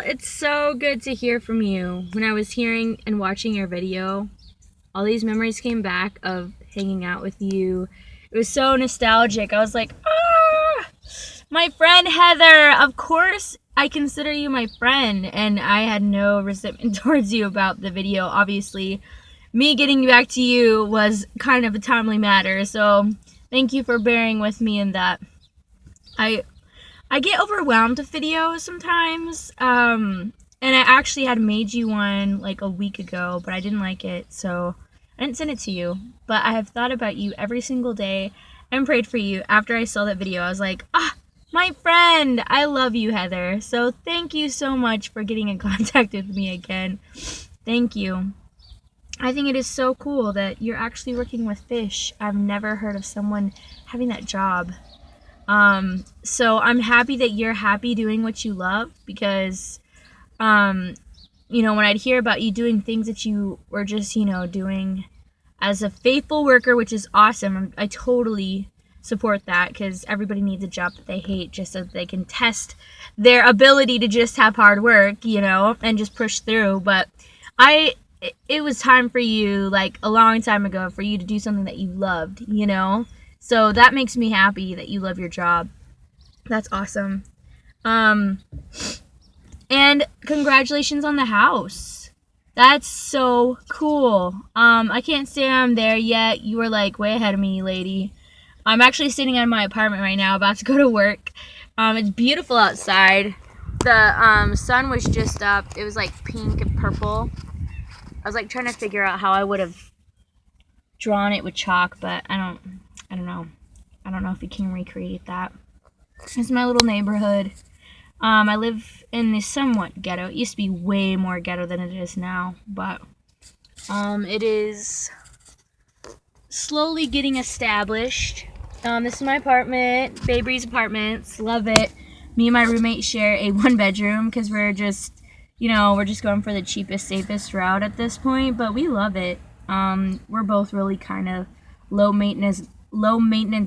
Well, it's so good to hear from you. When I was hearing and watching your video, all these memories came back of hanging out with you. It was so nostalgic. I was like, my friend Heather. Of course, I consider you my friend, and I had no resentment towards you about the video. Obviously, me getting back to you was kind of a timely matter, so thank you for bearing with me in that. I get overwhelmed with videos sometimes, and I actually had made you one like a week ago, but I didn't like it, so I didn't send it to you. But I have thought about you every single day and prayed for you. After I saw that video, I was like, my friend, I love you, Heather. So thank you so much for getting in contact with me again. Thank you. I think it is so cool that you're actually working with fish. I've never heard of someone having that job. So I'm happy that you're happy doing what you love, because, when I'd hear about you doing things that you were just, doing as a faithful worker, which is awesome. I totally support that, because everybody needs a job that they hate just so that they can test their ability to just have hard work, and just push through. But it was time for you, like a long time ago, for you to do something that you loved, So that makes me happy that you love your job. That's awesome. And congratulations on the house. That's so cool. I can't say I'm there yet. You were like way ahead of me, lady. I'm actually sitting in my apartment right now, about to go to work. It's beautiful outside. The sun was just up. It was like pink and purple. I was like trying to figure out how I would have drawn it with chalk, but I don't know. I don't know if you can recreate that. It's my little neighborhood. I live in the somewhat ghetto. It used to be way more ghetto than it is now, but it is slowly getting established. This is my apartment, Baby's Apartments. Love it. Me and my roommate share a one-bedroom because we're just going for the cheapest, safest route at this point, but we love it. We're both really kind of low maintenance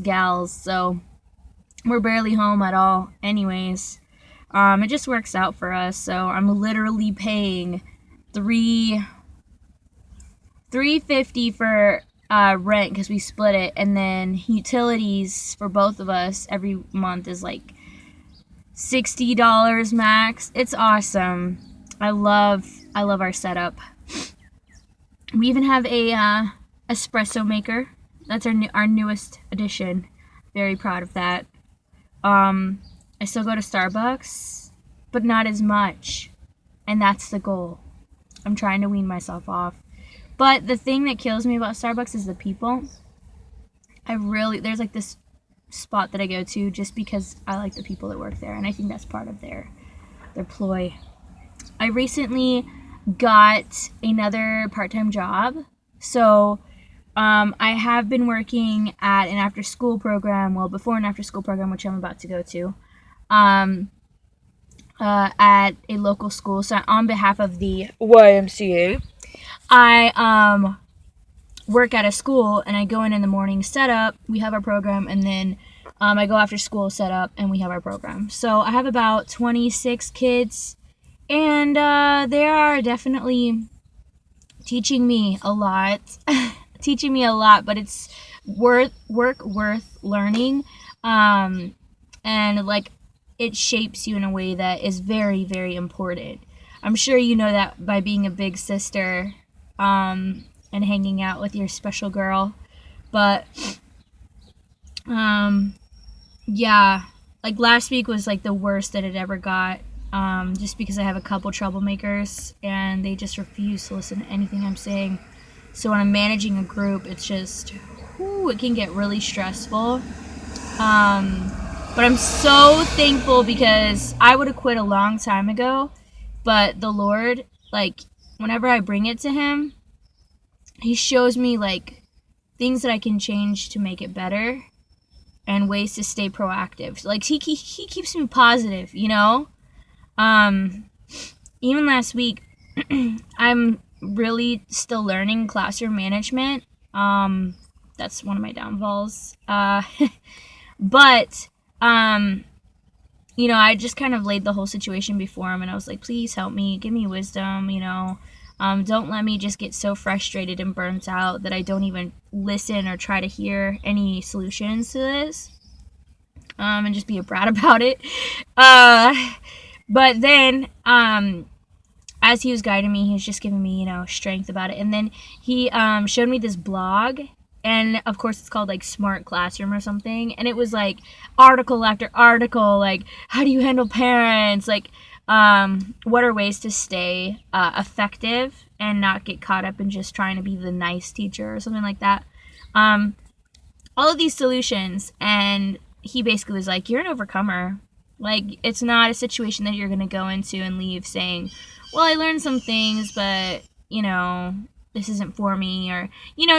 gals, so we're barely home at all anyways. It just works out for us. So I'm literally paying $350 for rent because we split it, and then utilities for both of us every month is like $60 max. It's awesome. I love our setup. We even have a espresso maker. That's our newest addition. Very proud of that. I still go to Starbucks, but not as much. And that's the goal. I'm trying to wean myself off. But the thing that kills me about Starbucks is the people. There's like this spot that I go to just because I like the people that work there, and I think that's part of their ploy. I recently got another part-time job. So I have been working at an after-school program, before an after-school program, which I'm about to go to, at a local school. So on behalf of the YMCA, I work at a school, and I go in the morning, set up, we have our program, and then I go after school, set up, and we have our program. So I have about 26 kids, and they are definitely teaching me a lot. But it's worth learning, and like it shapes you in a way that is very, very important. I'm sure you know that by being a big sister, and hanging out with your special girl. But yeah, like last week was like the worst that it ever got, just because I have a couple troublemakers and they just refuse to listen to anything I'm saying. So when I'm managing a group, it's just, it can get really stressful. But I'm so thankful, because I would have quit a long time ago, but the Lord, like, whenever I bring it to Him, He shows me, like, things that I can change to make it better and ways to stay proactive. Like, He keeps me positive, Even last week, I'm really still learning classroom management. That's one of my downfalls. But I just kind of laid the whole situation before him, and I was like, please help me, give me wisdom, don't let me just get so frustrated and burnt out that I don't even listen or try to hear any solutions to this, and just be a brat about it. But then, as he was guiding me, he was just giving me, strength about it. And then he showed me this blog, and of course it's called like Smart Classroom or something. And it was like article after article, like how do you handle parents? Like what are ways to stay effective and not get caught up in just trying to be the nice teacher or something like that. All of these solutions, and he basically was like, you're an overcomer. Like, it's not a situation that you're going to go into and leave saying, well, I learned some things, but, this isn't for me, or,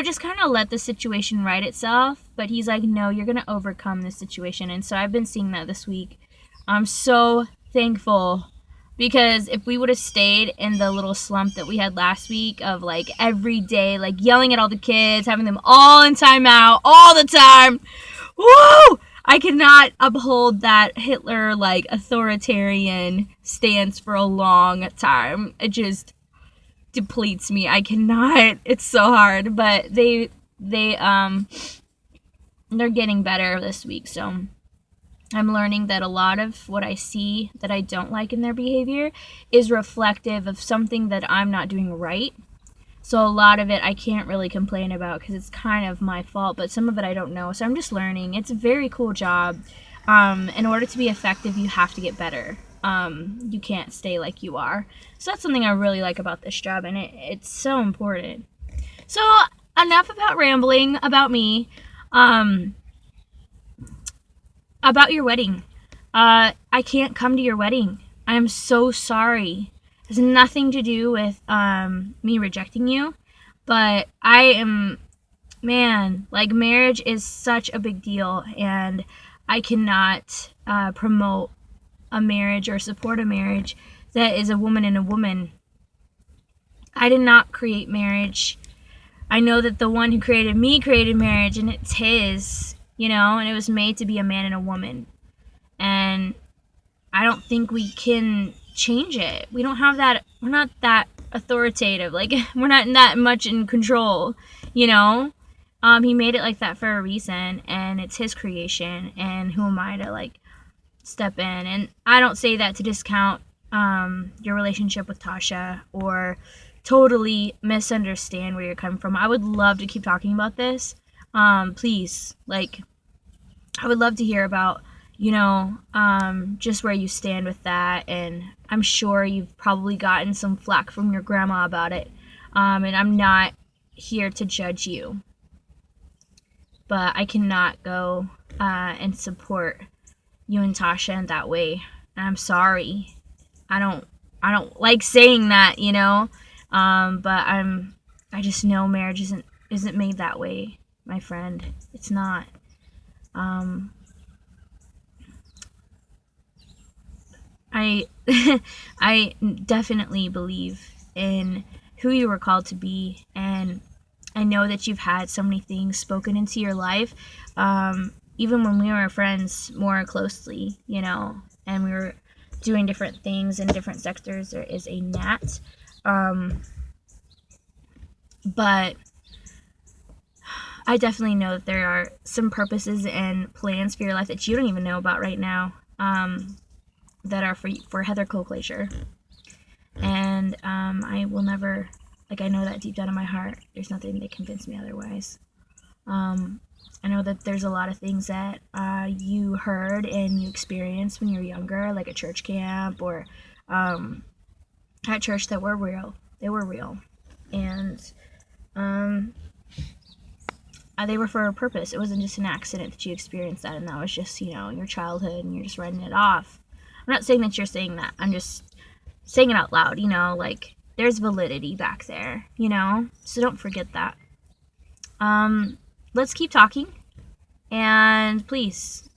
just kind of let the situation right itself. But he's like, no, you're going to overcome this situation. And so I've been seeing that this week. I'm so thankful, because if we would have stayed in the little slump that we had last week of, like, every day, like, yelling at all the kids, having them all in timeout all the time, woo! I cannot uphold that Hitler, like, authoritarian stance for a long time. It just depletes me. I cannot. It's so hard. But they're getting better this week. So I'm learning that a lot of what I see that I don't like in their behavior is reflective of something that I'm not doing right. So a lot of it I can't really complain about because it's kind of my fault, but some of it I don't know. So I'm just learning. It's a very cool job. In order to be effective, you have to get better. You can't stay like you are. So that's something I really like about this job, and it's so important. So enough about rambling about me. About your wedding. I can't come to your wedding. I am so sorry. It has nothing to do with me rejecting you, but I am, marriage is such a big deal, and I cannot promote a marriage or support a marriage that is a woman and a woman. I did not create marriage. I know that the one who created me created marriage, and it's his, and it was made to be a man and a woman. And I don't think we can change it. We don't have that. We're not that authoritative. Like, we're not that much in control, He made it like that for a reason, and it's his creation, and who am I to, step in? And I don't say that to discount your relationship with Tasha or totally misunderstand where you're coming from. I would love to keep talking about this. Please, I would love to hear about just where you stand with that, and I'm sure you've probably gotten some flack from your grandma about it, and I'm not here to judge you, but I cannot go and support you and Tasha in that way, and I'm sorry. I don't like saying that, but I just know marriage isn't made that way, my friend. It's not. I definitely believe in who you were called to be, and I know that you've had so many things spoken into your life, even when we were friends more closely, and we were doing different things in different sectors. There is a gnat, but I definitely know that there are some purposes and plans for your life that you don't even know about right now, that are for Heather Colclaser. And I will never, I know that deep down in my heart, there's nothing that convinced me otherwise. I know that there's a lot of things that you heard and you experienced when you were younger, like at church camp or at church, that were real. They were real. And they were for a purpose. It wasn't just an accident that you experienced that, and that was just, your childhood, and you're just writing it off. I'm not saying that you're saying that. I'm just saying it out loud, there's validity back there, so don't forget that. Let's keep talking, and please,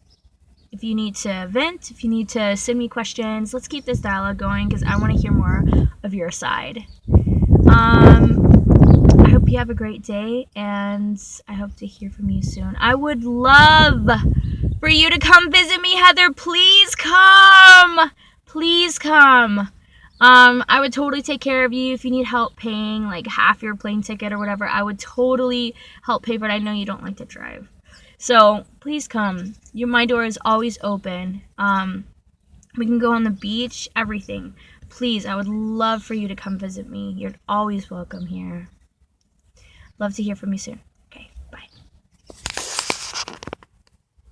if you need to vent, if you need to send me questions, let's keep this dialogue going, because I want to hear more of your side. I hope you have a great day, and I hope to hear from you soon. I would love for you to come visit me, Heather. Please come. please come. I would totally take care of you if you need help paying like half your plane ticket or whatever. I would totally help pay, but I know you don't like to drive. So please come. My door is always open. We can go on the beach, everything. Please, I would love for you to come visit me. You're always welcome here. Love to hear from you soon.